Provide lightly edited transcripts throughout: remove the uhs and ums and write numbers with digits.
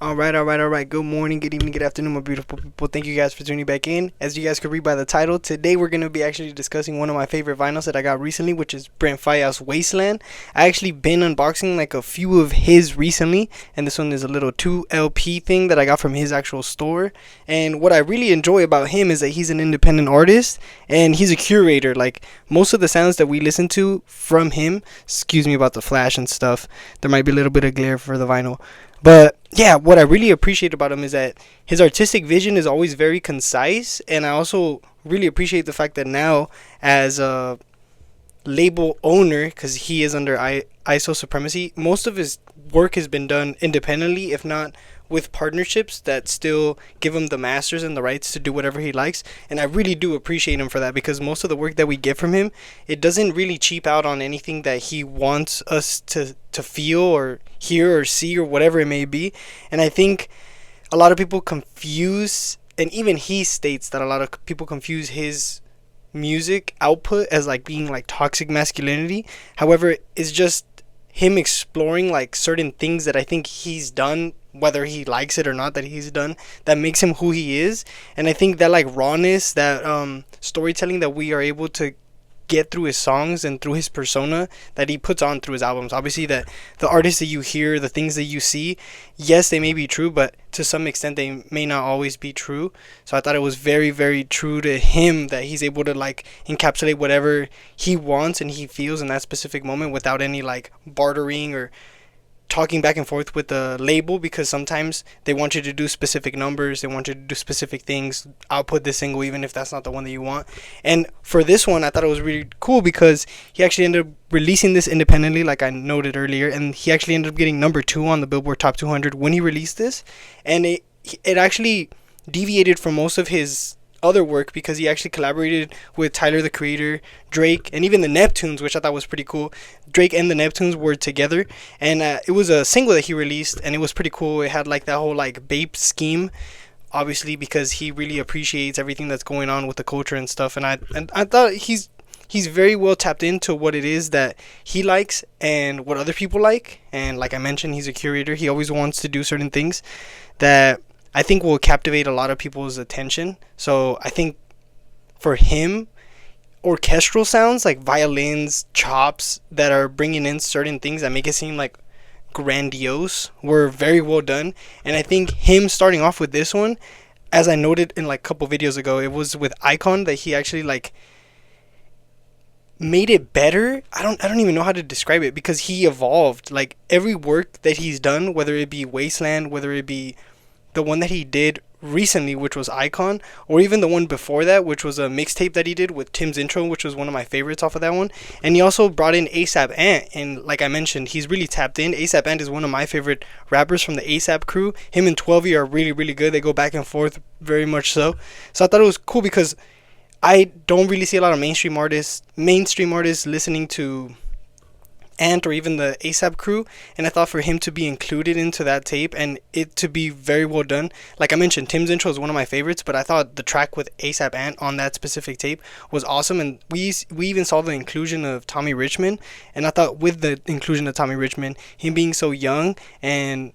All right. Good morning, good evening, good afternoon, my beautiful people. Thank you guys for tuning back in. As you guys could read by the title, today we're going to be actually discussing one of my favorite vinyls that I got recently, which is Brent Faiyaz Wasteland. I actually been unboxing like a few of his recently, and this one is a little 2 LP thing that I got from his actual store. And what I really enjoy about him is that he's an independent artist and he's a curator. Like most of the sounds that we listen to from him, excuse me about the flash and stuff, there might be a little bit of glare for the vinyl. But yeah, what I really appreciate about him is that his artistic vision is always very concise, and I also really appreciate the fact that now, as a label owner, because he is under ISO supremacy, most of his work has been done independently, if not with partnerships that still give him the masters and the rights to do whatever he likes. And I really do appreciate him for that, because most of the work that we get from him, it doesn't really cheap out on anything that he wants us to feel or hear or see or whatever it may be. And I think a lot of people confuse, and even he states that a lot of people confuse his music output as like being like toxic masculinity. However, it's just him exploring like certain things that I think he's done, whether he likes it or not, that he's done, that makes him who he is. And I think that like rawness, that storytelling that we are able to get through his songs and through his persona that he puts on through his albums. Obviously, that the artists that you hear, the things that you see, yes, they may be true, but to some extent they may not always be true. So I thought it was very, very true to him that he's able to like encapsulate whatever he wants and he feels in that specific moment without any like bartering or talking back and forth with the label, because sometimes they want you to do specific numbers, they want you to do specific things, output this single even if that's not the one that you want. And for this one, I thought it was really cool because he actually ended up releasing this independently, like I noted earlier, and he actually ended up getting number 2 on the Billboard Top 200 when he released this. And it actually deviated from most of his other work because he actually collaborated with Tyler the Creator, Drake, and even the Neptunes, which I thought was pretty cool. Drake and the Neptunes were together, and it was a single that he released, and it was pretty cool. It had like that whole like Bape scheme, obviously because he really appreciates everything that's going on with the culture and stuff. And I thought he's very well tapped into what it is that he likes and what other people like. And like I mentioned, he's a curator. He always wants to do certain things that I think will captivate a lot of people's attention. So I think for him, orchestral sounds like violins, chops that are bringing in certain things that make it seem like grandiose were very well done. And I think him starting off with this one, as I noted in like a couple videos ago, it was with Icon that he actually like made it better. I don't even know how to describe it, because he evolved. Like every work that he's done, whether it be Wasteland, whether it be the one that he did recently, which was Icon, or even the one before that, which was a mixtape that he did with Tim's Intro, which was one of my favorites off of that one. And he also brought in ASAP Ant, and like I mentioned, he's really tapped in. ASAP Ant is one of my favorite rappers from the ASAP crew. Him and 12 are really, really good. They go back and forth very much so. So I thought it was cool because I don't really see a lot of mainstream artists listening to Ant or even the ASAP crew, and I thought for him to be included into that tape and it to be very well done. Like I mentioned, Tim's Intro is one of my favorites, but I thought the track with ASAP Ant on that specific tape was awesome. And we even saw the inclusion of Tommy Richmond, and I thought with the inclusion of Tommy Richmond, him being so young, and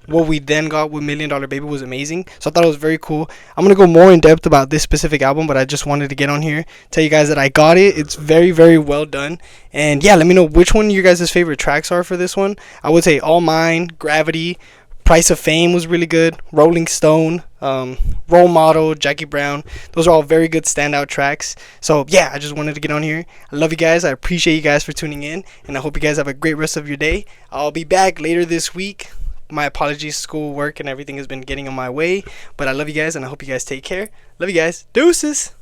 what we then got with Million Dollar Baby was amazing. So I thought it was very cool. I'm going to go more in depth about this specific album, but I just wanted to get on here, tell you guys that I got it. It's very, very well done. And yeah, let me know which one your guys' favorite tracks are for this one. I would say All Mine, Gravity, Price of Fame was really good, Rolling Stone, Role Model, Jackie Brown. Those are all very good standout tracks. So yeah, I just wanted to get on here. I love you guys. I appreciate you guys for tuning in, and I hope you guys have a great rest of your day. I'll be back later this week. My apologies, school, work, and everything has been getting in my way. But I love you guys, and I hope you guys take care. Love you guys. Deuces.